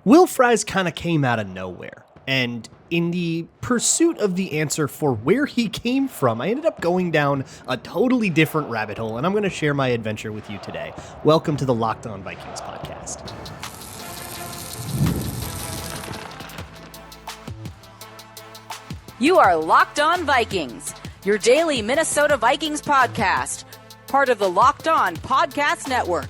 Will Fries kind of came out of nowhere, and in the pursuit of the answer for where he came from, I ended up going down a totally different rabbit hole, and I'm going to share my adventure with you today. Welcome to the Locked On Vikings podcast. You are Locked On Vikings, your daily Minnesota Vikings podcast, part of the Locked On Podcast Network,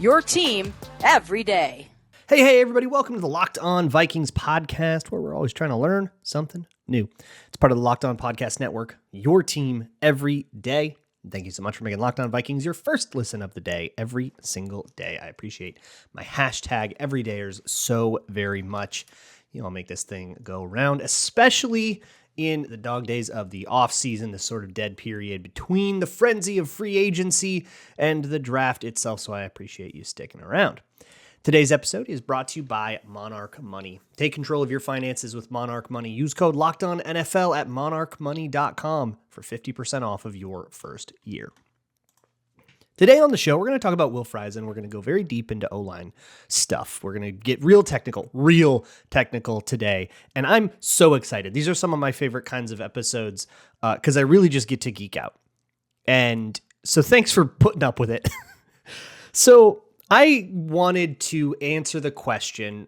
your team every day. Hey, everybody. Welcome to the Locked On Vikings podcast, where we're always trying to learn something new. It's part of the Locked On Podcast Network, your team every day. Thank you so much for making Locked On Vikings your first listen of the day every single day. I appreciate my hashtag everydayers so very much. You all make this thing go round, especially in the dog days of the offseason, the sort of dead period between the frenzy of free agency and the draft itself. So I appreciate you sticking around. Today's episode is brought to you by Monarch Money. Take control of your finances with Monarch Money. Use code LOCKEDONNFL at monarchmoney.com for 50% off of your first year. Today on the show, we're going to talk about Will Fries, and we're going to go very deep into O-line stuff. We're going to get real technical today, and I'm so excited. These are some of my favorite kinds of episodes because I really just get to geek out. And so thanks for putting up with it. So I wanted to answer the question,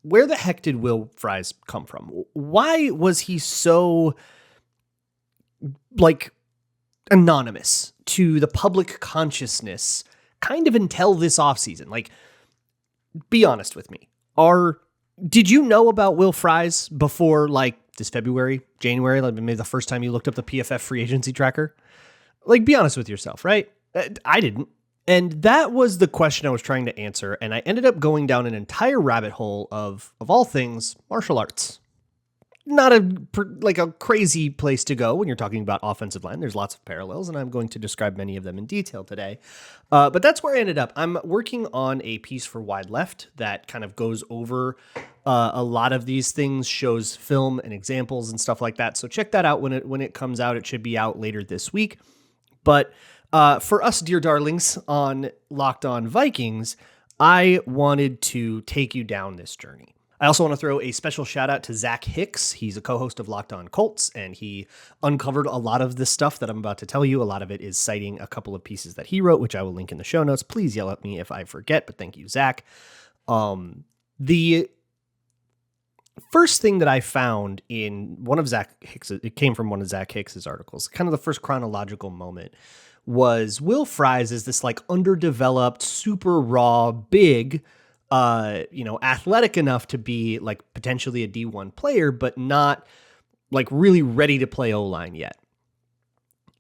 where the heck did Will Fries come from? Why was he so, anonymous to the public consciousness kind of until this offseason? Be honest with me. Did you know about Will Fries before, this February, January, maybe the first time you looked up the PFF free agency tracker? Be honest with yourself, right? I didn't. And that was the question I was trying to answer, and I ended up going down an entire rabbit hole of all things martial arts. Not a crazy place to go when you're talking about offensive line. There's lots of parallels, and I'm going to describe many of them in detail today. But that's where I ended up. I'm working on a piece for Wide Left that kind of goes over a lot of these things, shows film and examples and stuff like that. So check that out when it comes out. It should be out later this week. But for us, dear darlings, on Locked On Vikings, I wanted to take you down this journey. I also want to throw a special shout out to Zach Hicks. He's a co-host of Locked On Colts, and he uncovered a lot of this stuff that I'm about to tell you. A lot of it is citing a couple of pieces that he wrote, which I will link in the show notes. Please yell at me if I forget, but thank you, Zach. The first thing that I found in one of Zach Hicks, it came from one of Zach Hicks's articles, kind of the first chronological moment, was Will Fries is this underdeveloped, super raw, big, athletic enough to be potentially a D1 player, but not really ready to play O-line yet.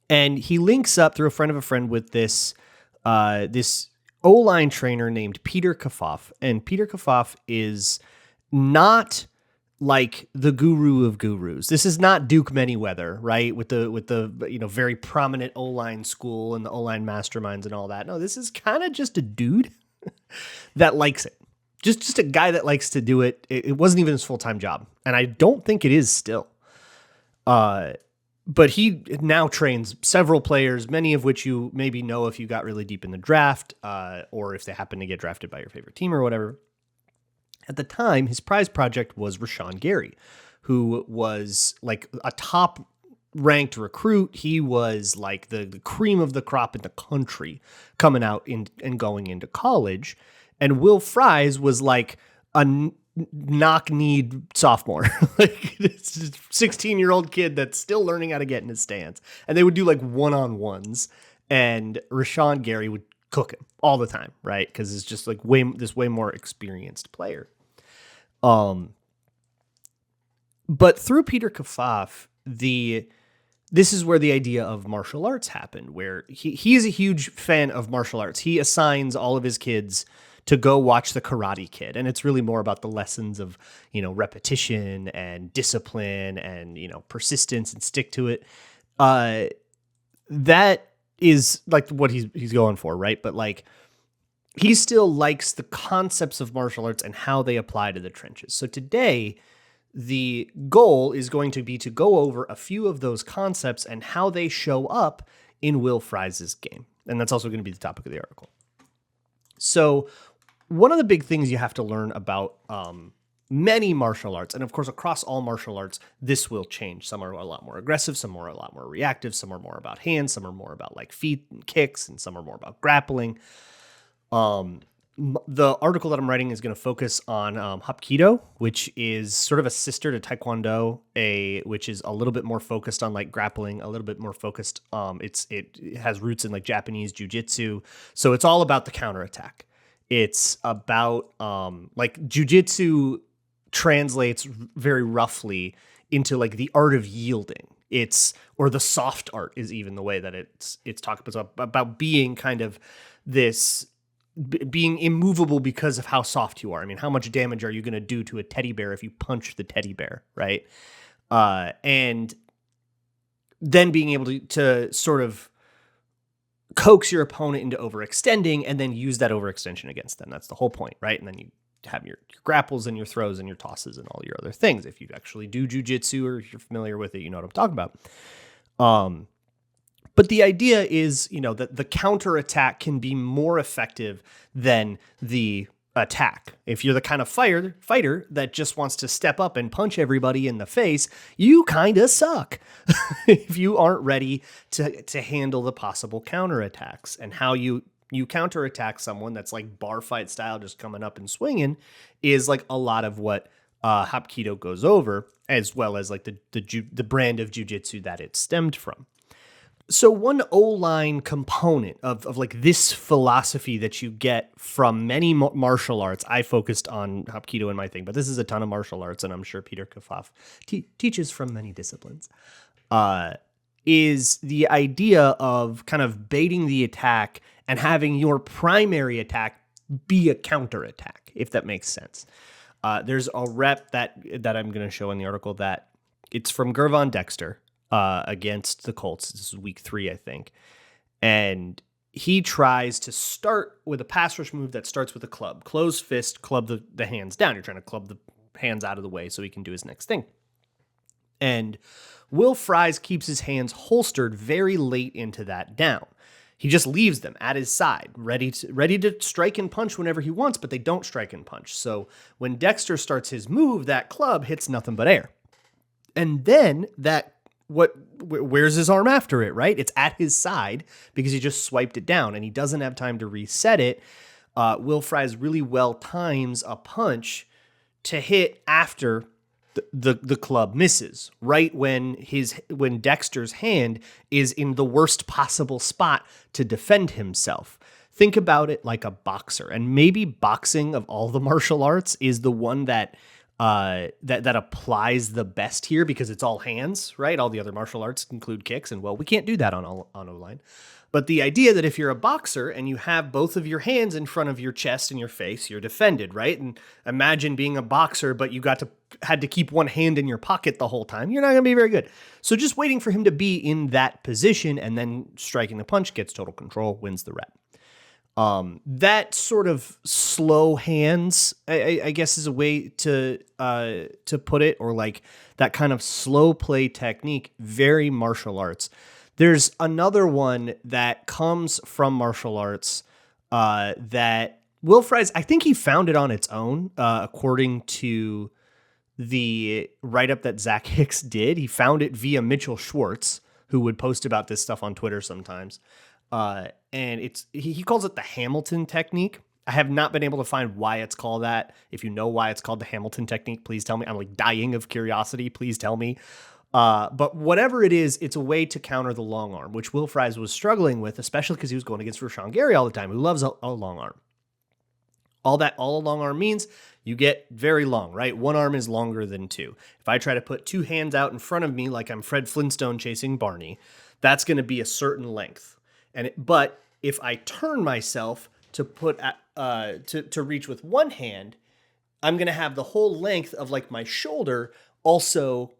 And he links up through a friend of a friend with this O-line trainer named Peter Kafoff. And Peter Kafoff is not the guru of gurus. This is not Duke Manyweather, right? With the very prominent O-line school and the O-line masterminds and all that. No, this is kind of just a dude that likes it. Just a guy that likes to do it. It wasn't even his full-time job. And I don't think it is still. But he now trains several players, many of which you maybe know if you got really deep in the draft, or if they happen to get drafted by your favorite team or whatever. At the time, his prize project was Rashawn Gary, who was a top-ranked recruit. He was the cream of the crop in the country coming out and going into college. And Will Fries was a knock-kneed sophomore, this 16-year-old kid that's still learning how to get in his stance. And they would do one-on-ones, and Rashawn Gary would cook him all the time, right? Because it's just way more experienced player. But through Peter Kafoff, this is where the idea of martial arts happened, where he is a huge fan of martial arts. He assigns all of his kids to go watch The Karate Kid, and it's really more about the lessons of, repetition and discipline and, persistence and stick to it. That is what he's going for, right? But he still likes the concepts of martial arts and how they apply to the trenches. So today, the goal is going to be to go over a few of those concepts and how they show up in Will Fries' game. And that's also going to be the topic of the article. So one of the big things you have to learn about many martial arts, and of course across all martial arts, this will change. Some are a lot more aggressive, some are a lot more reactive, some are more about hands, some are more about like feet and kicks, and some are more about grappling. The article that I'm writing is going to focus on Hapkido, which is sort of a sister to Taekwondo, which is a little bit more focused on like grappling, a little bit more focused. It has roots in like Japanese jiu-jitsu, so it's all about the counterattack. It's about like jiu-jitsu translates very roughly into like the art of yielding. Or the soft art is even the way that it's talked about being kind of this being immovable because of how soft you are. I mean, how much damage are you going to do to a teddy bear if you punch the teddy bear, right? And then being able to sort of coax your opponent into overextending and then use that overextension against them. That's the whole point, right? And then you have your grapples and your throws and your tosses and all your other things. If you actually do jujitsu or if you're familiar with it, you know what I'm talking about. But the idea is, that the counterattack can be more effective than the attack. If you're the kind of fighter that just wants to step up and punch everybody in the face, you kind of suck if you aren't ready to handle the possible counterattacks. And how you counterattack someone that's like bar fight style, just coming up and swinging, is like a lot of what Hapkido goes over, as well as like the brand of jiu-jitsu that it stemmed from. So one O-line component of like this philosophy that you get from many martial arts, I focused on Hapkido in my thing, but this is a ton of martial arts, and I'm sure Peter Kafaf teaches from many disciplines, is the idea of kind of baiting the attack and having your primary attack be a counterattack, if that makes sense. There's a rep that I'm going to show in the article that it's from Gervon Dexter, against the Colts. This is week 3, I think. And he tries to start with a pass rush move that starts with a club. Closed fist, club the hands down. You're trying to club the hands out of the way so he can do his next thing. And Will Fries keeps his hands holstered very late into that down. He just leaves them at his side, ready to strike and punch whenever he wants, but they don't strike and punch. So when Dexter starts his move, that club hits nothing but air. And then where's his arm after it, right? It's at his side because he just swiped it down and he doesn't have time to reset it. Will Fries really well times a punch to hit after the club misses, right when Dexter's hand is in the worst possible spot to defend himself. Think about it like a boxer, and maybe boxing of all the martial arts is the one that applies the best here because it's all hands, right? All the other martial arts include kicks, and we can't do that on O-line. But the idea that if you're a boxer and you have both of your hands in front of your chest and your face, you're defended, right? And imagine being a boxer, but you had to keep one hand in your pocket the whole time. You're not going to be very good. So just waiting for him to be in that position and then striking the punch, gets total control, wins the rep. That sort of slow hands, I guess, is a way to put it, or like that kind of slow play technique, very martial arts. There's another one that comes from martial arts that Will Fries, I think he found it on its own, according to the write-up that Zach Hicks did. He found it via Mitchell Schwartz, who would post about this stuff on Twitter sometimes. And he calls it the Hamilton technique. I have not been able to find why it's called that. If you know why it's called the Hamilton technique, please tell me. I'm like dying of curiosity. Please tell me. But whatever it is, it's a way to counter the long arm, which Will Fries was struggling with, especially because he was going against Rashawn Gary all the time, who loves a long arm. All a long arm means, you get very long, right? One arm is longer than two. If I try to put two hands out in front of me like I'm Fred Flintstone chasing Barney, that's going to be a certain length. But if I turn myself to to reach with one hand, I'm going to have the whole length of like my shoulder also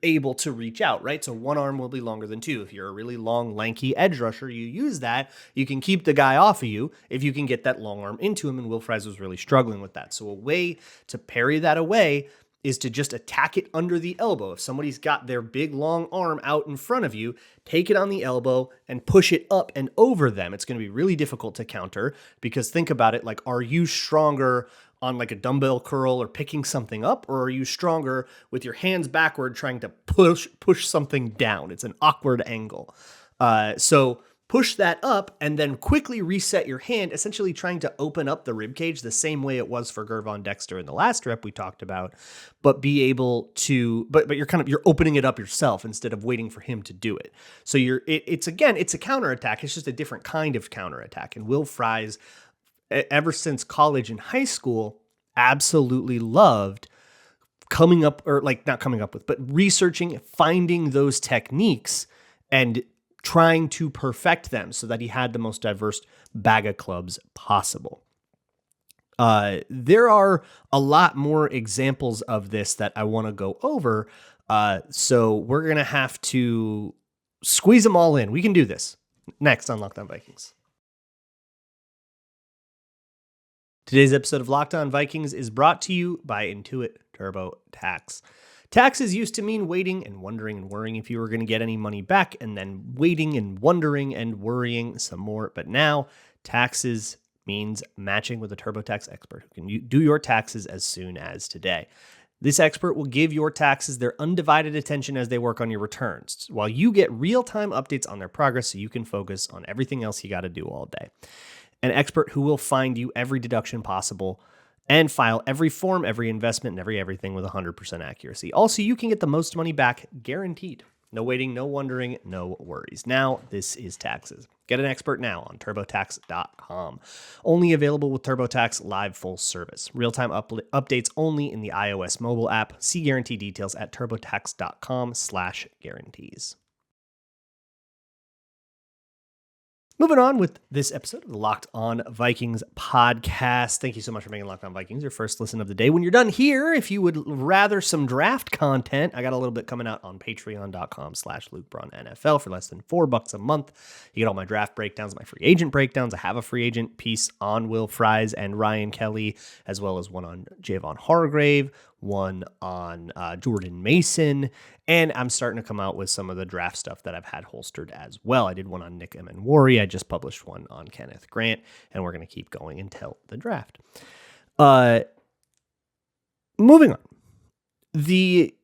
able to reach out, right? So one arm will be longer than two. If you're a really long, lanky edge rusher, you use that. You can keep the guy off of you if you can get that long arm into him, and Will Fries was really struggling with that. So a way to parry that away is to just attack it under the elbow. If somebody's got their big long arm out in front of you, take it on the elbow and push it up and over them. It's going to be really difficult to counter because think about it, like, are you stronger on like a dumbbell curl or picking something up, or are you stronger with your hands backward trying to push something down? It's an awkward angle. So push that up and then quickly reset your hand, essentially trying to open up the rib cage the same way it was for Gervon Dexter in the last rep we talked about, but be able to, but you're opening it up yourself instead of waiting for him to do it. So it's a counterattack. It's just a different kind of counterattack. And Will Fries, ever since college and high school, absolutely loved researching, finding those techniques and trying to perfect them so that he had the most diverse bag of clubs possible. There are a lot more examples of this that I want to go over. So we're going to have to squeeze them all in. We can do this next on Locked On Vikings. Today's episode of Locked On Vikings is brought to you by Intuit TurboTax. Taxes used to mean waiting and wondering and worrying if you were going to get any money back, and then waiting and wondering and worrying some more. But now taxes means matching with a TurboTax expert who can do your taxes as soon as today. This expert will give your taxes their undivided attention as they work on your returns, while you get real-time updates on their progress so you can focus on everything else you got to do all day. An expert who will find you every deduction possible and file every form, every investment, and everything with 100% accuracy. Also, you can get the most money back guaranteed. No waiting, no wondering, no worries. Now, this is taxes. Get an expert now on TurboTax.com. Only available with TurboTax Live full service. Real-time updates only in the iOS mobile app. See guarantee details at TurboTax.com/guarantees. Moving on with this episode of the Locked On Vikings podcast. Thank you so much for making Locked On Vikings your first listen of the day. When you're done here, if you would rather some draft content, I got a little bit coming out on patreon.com/LukeBraunNFL for less than $4 a month. You get all my draft breakdowns, my free agent breakdowns. I have a free agent piece on Will Fries and Ryan Kelly, as well as one on Javon Hargrave, one on Jordan Mason, and I'm starting to come out with some of the draft stuff that I've had holstered as well. I did one on Nick Emenwari. I just published one on Kenneth Grant, and we're going to keep going until the draft. Moving on. The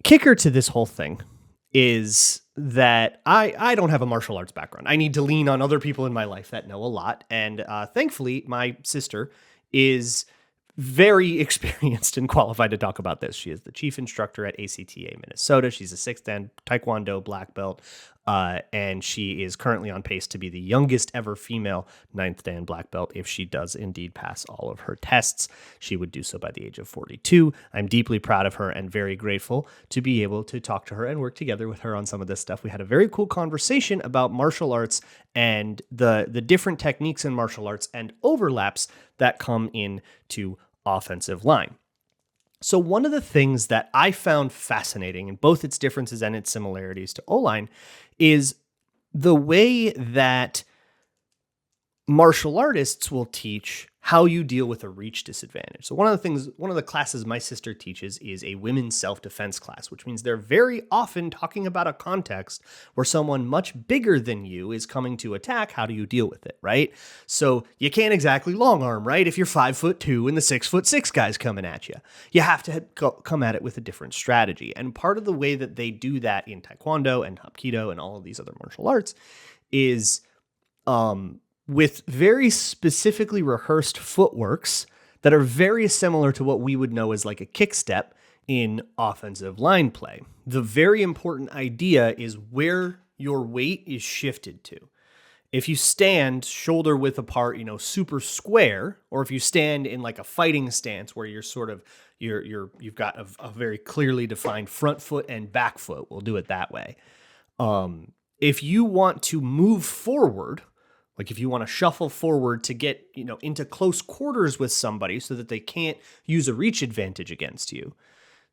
kicker to this whole thing is that I don't have a martial arts background. I need to lean on other people in my life that know a lot, and thankfully, my sister is very experienced and qualified to talk about this. She is the chief instructor at ACTA Minnesota. She's a 6th Dan Taekwondo black belt, and she is currently on pace to be the youngest ever female 9th Dan black belt. If she does indeed pass all of her tests, she would do so by the age of 42. I'm deeply proud of her and very grateful to be able to talk to her and work together with her on some of this stuff. We had a very cool conversation about martial arts and the different techniques in martial arts and overlaps that come into offensive line. So one of the things that I found fascinating in both its differences and its similarities to O-line is the way that martial artists will teach how you deal with a reach disadvantage. So one of the classes my sister teaches is a women's self-defense class, which means they're very often talking about a context where someone much bigger than you is coming to attack. How do you deal with it, right? So you can't exactly long arm, right? If you're 5'2" and the 6'6" guy's coming at you, you have to come at it with a different strategy. And part of the way that they do that in Taekwondo and Hapkido and all of these other martial arts is, with very specifically rehearsed footworks that are very similar to what we would know as like a kick step in offensive line play. The very important idea is where your weight is shifted to. If you stand shoulder width apart, super square, or if you stand in like a fighting stance where you're sort of, you've got a very clearly defined front foot and back foot, we'll do it that way. If you want to move forward, like if you want to shuffle forward to get, into close quarters with somebody so that they can't use a reach advantage against you,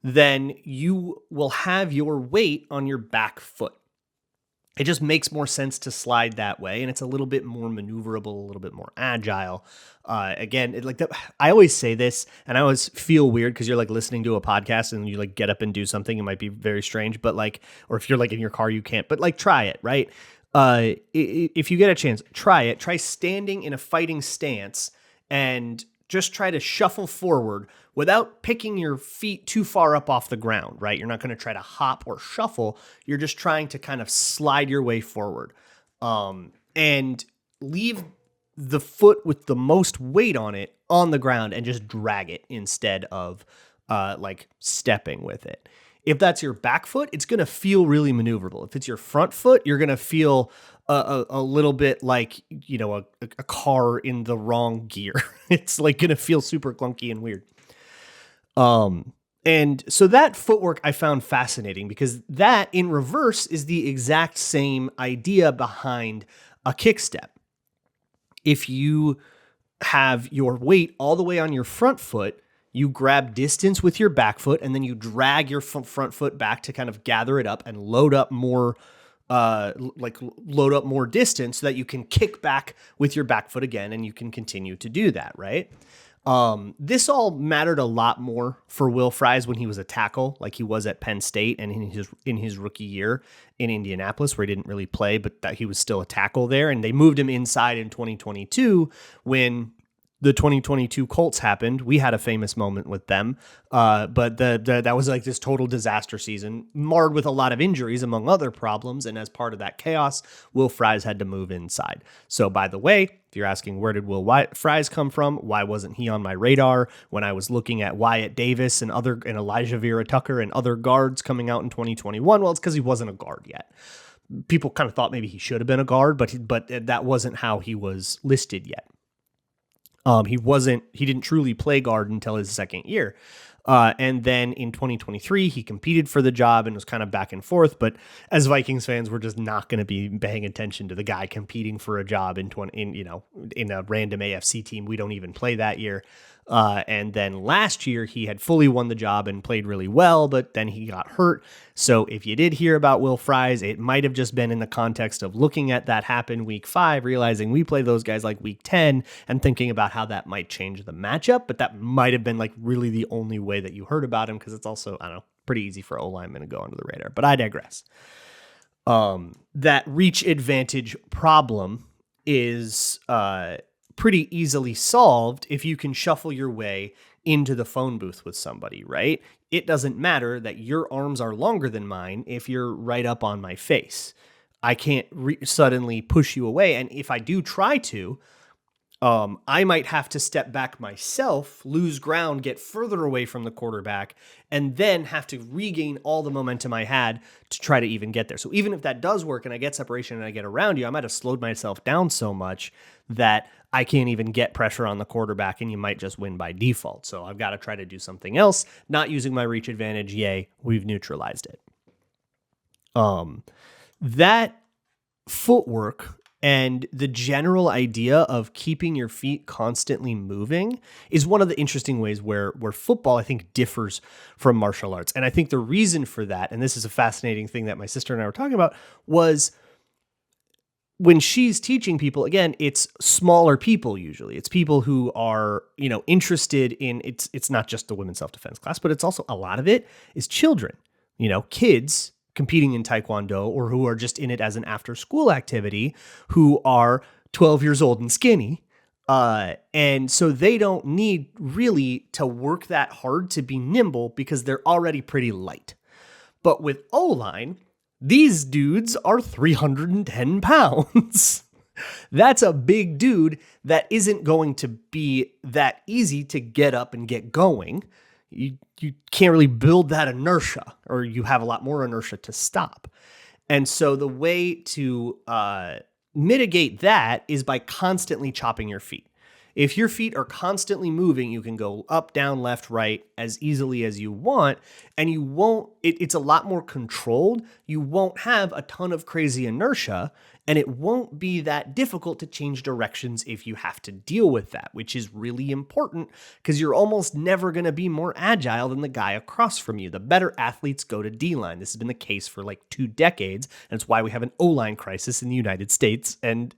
then you will have your weight on your back foot. It just makes more sense to slide that way, and it's a little bit more maneuverable, a little bit more agile. Again, I always say this, and I always feel weird because you're like listening to a podcast and you like get up and do something. It might be very strange, but like, or if you're like in your car, you can't. But like, try it, right? If you get a chance, try it. Try standing in a fighting stance and just try to shuffle forward without picking your feet too far up off the ground, right? You're not going to try to hop or shuffle. You're just trying to kind of slide your way forward, and leave the foot with the most weight on it on the ground and just drag it instead of like stepping with it. If that's your back foot, it's going to feel really maneuverable. If it's your front foot, you're going to feel a little bit like, you know, a car in the wrong gear. It's like going to feel super clunky and weird. And so that footwork I found fascinating because that in reverse is the exact same idea behind a kick step. If you have your weight all the way on your front foot, you grab distance with your back foot and then you drag your front foot back to kind of gather it up and load up more distance so that you can kick back with your back foot again and you can continue to do that, right? This all mattered a lot more for Will Fries when he was a tackle, like he was at Penn State and in his rookie year in Indianapolis, where he didn't really play, but that he was still a tackle there. And they moved him inside in 2022 when the 2022 Colts happened. We had a famous moment with them, but that was like this total disaster season, marred with a lot of injuries, among other problems. And as part of that chaos, Will Fries had to move inside. So by the way, if you're asking where did Will Fries come from, why wasn't he on my radar when I was looking at Wyatt Davis and Elijah Vera Tucker and other guards coming out in 2021? Well, it's because he wasn't a guard yet. People kind of thought maybe he should have been a guard, but that wasn't how he was listed yet. He didn't truly play guard until his second year. And then in 2023, he competed for the job and was kind of back and forth. But as Vikings fans, we're just not going to be paying attention to the guy competing for a job in a random AFC team. We don't even play that year. And then last year, he had fully won the job and played really well, but then he got hurt. So if you did hear about Will Fries, it might have just been in the context of looking at that happen week 5, realizing we play those guys like week 10 and thinking about how that might change the matchup. But that might have been like really the only way that you heard about him, because it's also, I don't know, pretty easy for O-linemen to go under the radar. But I digress. That reach advantage problem is pretty easily solved if you can shuffle your way into the phone booth with somebody, right? It doesn't matter that your arms are longer than mine if you're right up on my face. I can't suddenly push you away. And if I do try to, I might have to step back myself, lose ground, get further away from the quarterback, and then have to regain all the momentum I had to try to even get there. So even if that does work and I get separation and I get around you, I might have slowed myself down so much that I can't even get pressure on the quarterback and you might just win by default. So I've got to try to do something else, not using my reach advantage. Yay, we've neutralized it. That footwork and the general idea of keeping your feet constantly moving is one of the interesting ways where football, I think, differs from martial arts. And I think the reason for that, and this is a fascinating thing that my sister and I were talking about, was when she's teaching people, again, it's smaller people usually. It's people who are, interested in, it's not just the women's self-defense class, but it's also a lot of it is children, kids competing in Taekwondo or who are just in it as an after-school activity, who are 12 years old and skinny. And so they don't need really to work that hard to be nimble because they're already pretty light. But with O-line, these dudes are 310 pounds. That's a big dude that isn't going to be that easy to get up and get going. You can't really build that inertia, or you have a lot more inertia to stop. And so the way to mitigate that is by constantly chopping your feet. If your feet are constantly moving, you can go up, down, left, right as easily as you want, and it's a lot more controlled. You won't have a ton of crazy inertia, and it won't be that difficult to change directions if you have to deal with that, which is really important because you're almost never going to be more agile than the guy across from you. The better athletes go to D-line. This has been the case for like 2 decades, and it's why we have an O-line crisis in the United States and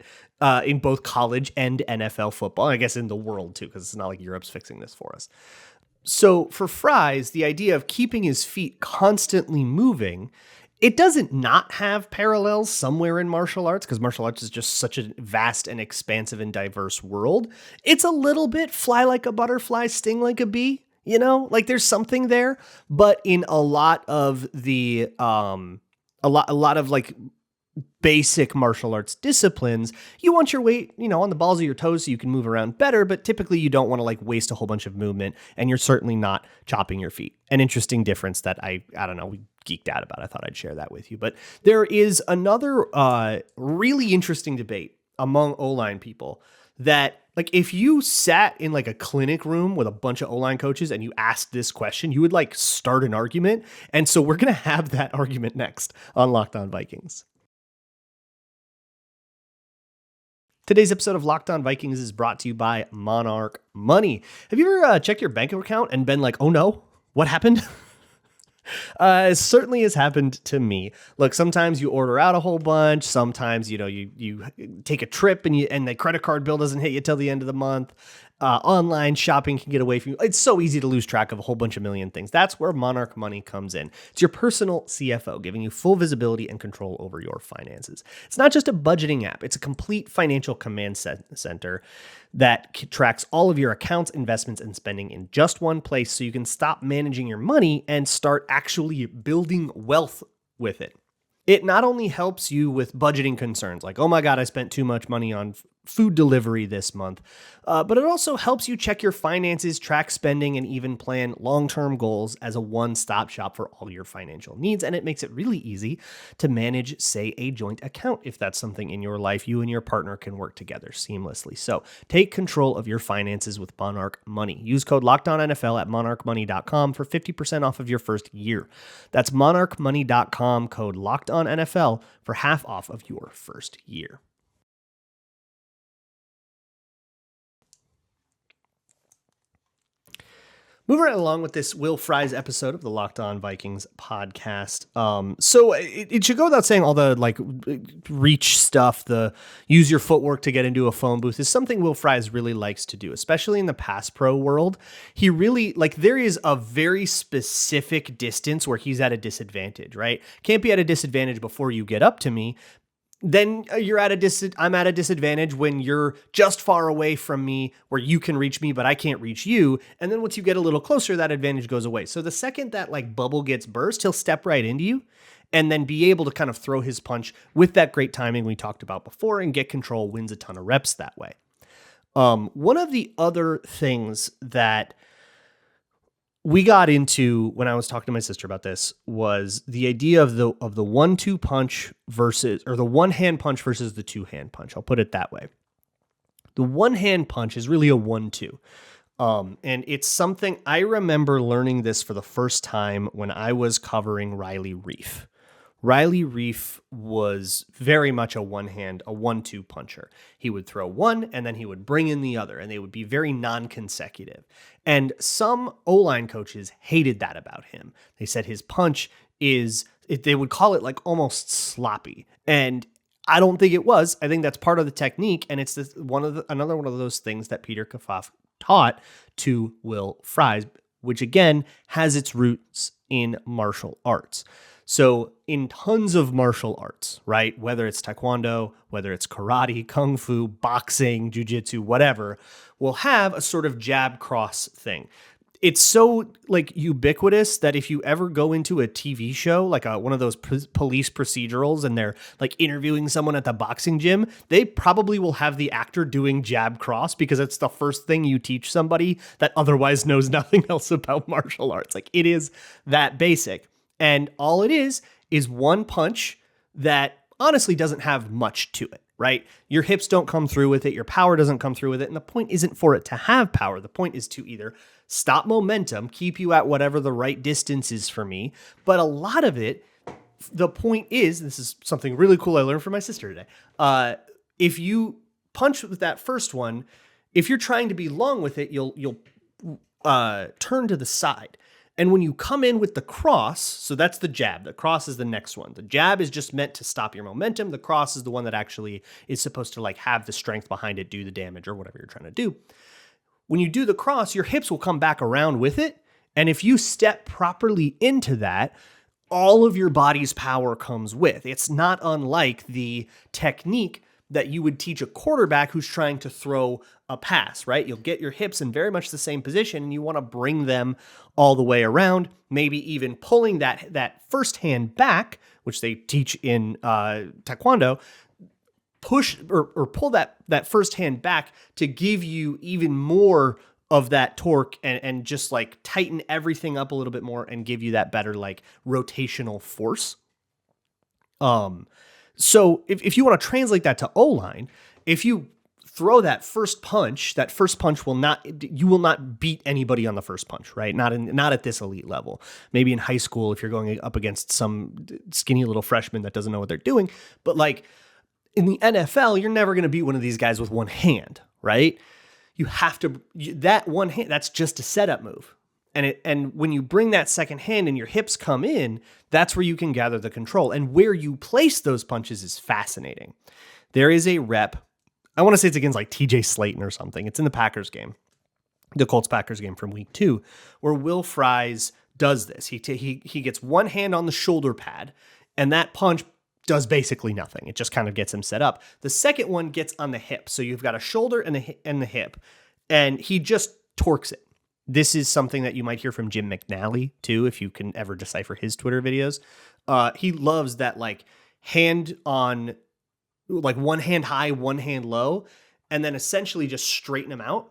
in both college and NFL football. I guess in the world too, because it's not like Europe's fixing this for us. So for Fries, the idea of keeping his feet constantly moving, it doesn't not have parallels somewhere in martial arts, because martial arts is just such a vast and expansive and diverse world. It's a little bit fly like a butterfly, sting like a bee, you know, like there's something there. But in a lot of the, a lot of like basic martial arts disciplines, you want your weight, you know, on the balls of your toes so you can move around better, but typically you don't want to like waste a whole bunch of movement, and you're certainly not chopping your feet. An interesting difference that I don't know, we geeked out about. I thought I'd share that with you. But there is another really interesting debate among O-line people that, like, if you sat in like a clinic room with a bunch of O-line coaches and you asked this question, you would like start an argument. And so we're going to have that argument next on Locked On Vikings. Today's episode of Locked On Vikings is brought to you by Monarch Money. Have you ever checked your bank account and been like, oh no, what happened? It certainly has happened to me. Look, sometimes you order out a whole bunch. Sometimes, you know, you take a trip and the credit card bill doesn't hit you till the end of the month. Online shopping can get away from you. It's so easy to lose track of a whole bunch of million things. That's where Monarch Money comes in. It's your personal CFO, giving you full visibility and control over your finances. It's not just a budgeting app. It's a complete financial command center that tracks all of your accounts, investments, and spending in just one place, so you can stop managing your money and start actually building wealth with it. It not only helps you with budgeting concerns like, oh my God, I spent too much money on food delivery this month, but it also helps you check your finances, track spending, and even plan long-term goals as a one-stop shop for all your financial needs. And it makes it really easy to manage, say, a joint account if that's something in your life you and your partner can work together seamlessly. So take control of your finances with Monarch Money. Use code LOCKEDONNFL at monarchmoney.com for 50% off of your first year. That's monarchmoney.com, code LOCKEDONNFL for half off of your first year. Moving right along with this Will Fries episode of the Locked On Vikings podcast. So it should go without saying, all the like reach stuff, the use your footwork to get into a phone booth is something Will Fries really likes to do, especially in the pass pro world. He really, like, there is a very specific distance where he's at a disadvantage, right? Can't be at a disadvantage before you get up to me. Then you're at I'm at a disadvantage when you're just far away from me where you can reach me, but I can't reach you. And then once you get a little closer, that advantage goes away. So the second that like bubble gets burst, he'll step right into you and then be able to kind of throw his punch with that great timing we talked about before and get control, wins a ton of reps that way. One of the other things that we got into when I was talking to my sister about this was the idea of the 1-2 punch versus, or the one-hand punch versus the two-hand punch. I'll put it that way. The one-hand punch is really a 1-2. And it's something I remember learning this for the first time when I was covering Riley Reiff. Riley Reiff was very much a 1-2 puncher. He would throw one and then he would bring in the other, and they would be very non-consecutive. And some O-line coaches hated that about him. They said his punch they would call it like almost sloppy. And I don't think it was. I think that's part of the technique. And it's another one of those things that Peter Kafaf taught to Will Fries, which again has its roots in martial arts. So in tons of martial arts, right, whether it's taekwondo, whether it's karate, kung fu, boxing, jujitsu, whatever, we'll have a sort of jab cross thing. It's so like ubiquitous that if you ever go into a TV show, like one of those police procedurals, and they're like interviewing someone at the boxing gym, they probably will have the actor doing jab cross because it's the first thing you teach somebody that otherwise knows nothing else about martial arts. Like, it is that basic. And all it is one punch that honestly doesn't have much to it, right? Your hips don't come through with it. Your power doesn't come through with it. And the point isn't for it to have power. The point is to either stop momentum, keep you at whatever the right distance is for me. But a lot of it the point is, this is something really cool I learned from my sister today. If you punch with that first one, if you're trying to be long with it, you'll turn to the side. And when you come in with the cross, so that's the jab. The cross is the next one. The jab is just meant to stop your momentum. The cross is the one that actually is supposed to like have the strength behind it, do the damage or whatever you're trying to do. When you do the cross, your hips will come back around with it. And if you step properly into that, all of your body's power comes with. It's not unlike the technique that you would teach a quarterback who's trying to throw a pass, right? You'll get your hips in very much the same position and you want to bring them all the way around, maybe even pulling that first hand back, which they teach in Taekwondo, push or pull that first hand back to give you even more of that torque and just like tighten everything up a little bit more and give you that better like rotational force. So if you want to translate that to O-line, if you throw that first punch will not beat anybody on the first punch, right? Not at this elite level. Maybe in high school, if you're going up against some skinny little freshman that doesn't know what they're doing, but like in the NFL, you're never going to beat one of these guys with one hand, right? You have to, that one hand, that's just a setup move. And when you bring that second hand and your hips come in, that's where you can gather the control. And where you place those punches is fascinating. There is a rep, I want to say it's against like TJ Slayton or something. It's in the Packers game, the Colts-Packers game from week 2, where Will Fries does this. He gets one hand on the shoulder pad, and that punch does basically nothing. It just kind of gets him set up. The second one gets on the hip. So you've got a shoulder and the hip, and he just torques it. This is something that you might hear from Jim McNally too, if you can ever decipher his Twitter videos. He loves that like hand on, like one hand high, one hand low, and then essentially just straighten them out.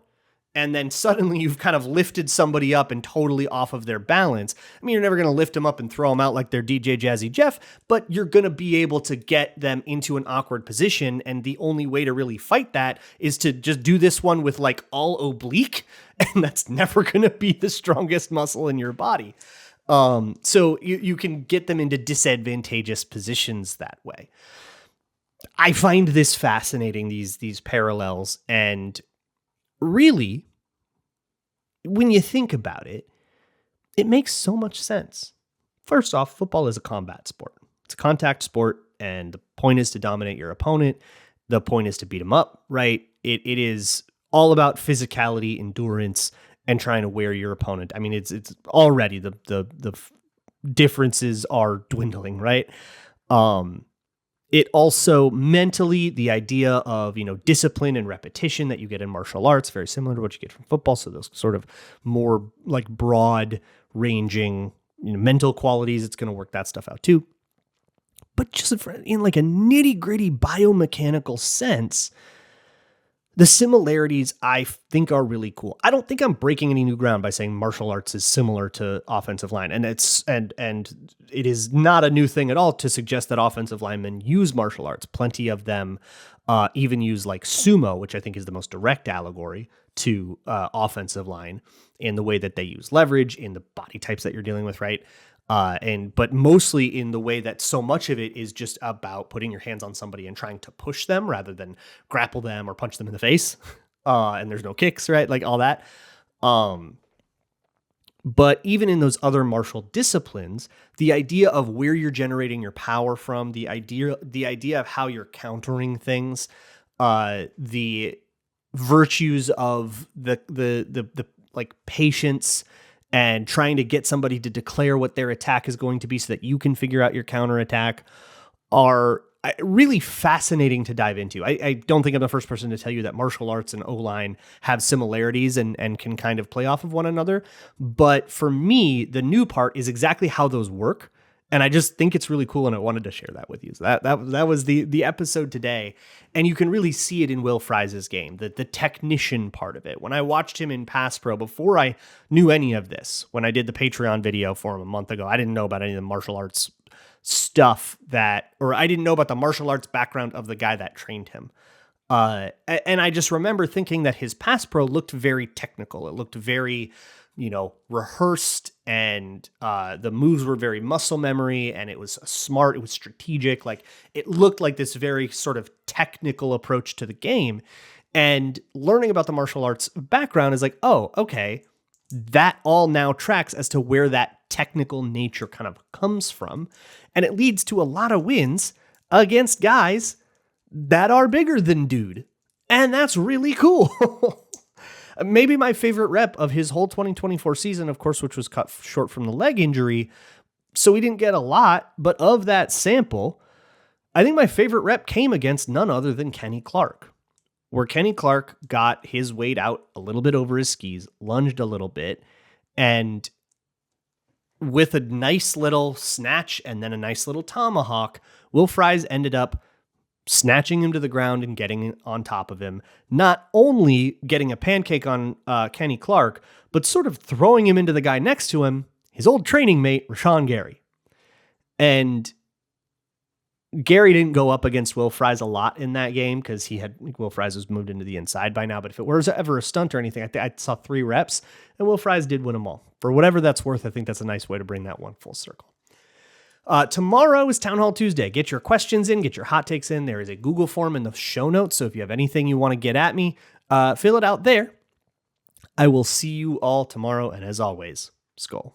And then suddenly you've kind of lifted somebody up and totally off of their balance. I mean, you're never going to lift them up and throw them out like they're DJ Jazzy Jeff, but you're going to be able to get them into an awkward position. And the only way to really fight that is to just do this one with like all oblique. And that's never going to be the strongest muscle in your body. So you can get them into disadvantageous positions that way. I find this fascinating, these parallels, and really, when you think about it, it makes so much sense. First off, football is a combat sport. It's a contact sport, and the point is to dominate your opponent. The point is to beat them up, right? It is all about physicality, endurance, and trying to wear your opponent. I mean, it's already the differences are dwindling, right? It also mentally, the idea of, discipline and repetition that you get in martial arts, very similar to what you get from football. So those sort of more like broad ranging, mental qualities, it's going to work that stuff out too. But just in like a nitty gritty biomechanical sense, the similarities I think are really cool. I don't think I'm breaking any new ground by saying martial arts is similar to offensive line. And it is not a new thing at all to suggest that offensive linemen use martial arts. Plenty of them even use like sumo, which I think is the most direct allegory to offensive line in the way that they use leverage, in the body types that you're dealing with, right? But mostly in the way that so much of it is just about putting your hands on somebody and trying to push them rather than grapple them or punch them in the face. And there's no kicks, right? Like all that. But even in those other martial disciplines, the idea of where you're generating your power from, the idea of how you're countering things, the virtues of the like patience and trying to get somebody to declare what their attack is going to be so that you can figure out your counterattack are really fascinating to dive into. I don't think I'm the first person to tell you that martial arts and O-line have similarities and can kind of play off of one another. But for me, the new part is exactly how those work. And I just think it's really cool, and I wanted to share that with you. So that was the episode today. And you can really see it in Will Fries' game, the technician part of it. When I watched him in Pass Pro, before I knew any of this, when I did the Patreon video for him a month ago, I didn't know about any of the martial arts stuff or I didn't know about the martial arts background of the guy that trained him. And I just remember thinking that his Pass Pro looked very technical. It looked very rehearsed, and the moves were very muscle memory, and it was smart. It was strategic. Like, it looked like this very sort of technical approach to the game. And learning about the martial arts background is like, oh, okay, that all now tracks as to where that technical nature kind of comes from. And it leads to a lot of wins against guys that are bigger than dude. And that's really cool. Maybe my favorite rep of his whole 2024 season, of course, which was cut short from the leg injury, so he didn't get a lot, but of that sample, I think my favorite rep came against none other than Kenny Clark, where Kenny Clark got his weight out a little bit over his skis, lunged a little bit, and with a nice little snatch and then a nice little tomahawk, Will Fries ended up snatching him to the ground and getting on top of him. Not only getting a pancake on Kenny Clark, but sort of throwing him into the guy next to him, his old training mate, Rashawn Gary. And Gary didn't go up against Will Fries a lot in that game because Will Fries was moved into the inside by now. But if it was ever a stunt or anything, I saw 3 reps, and Will Fries did win them all. For whatever that's worth, I think that's a nice way to bring that one full circle. Tomorrow is Town Hall Tuesday. Get your questions in, get your hot takes in. There is a Google form in the show notes, so if you have anything you want to get at me, fill it out there. I will see you all tomorrow, and as always, Skol.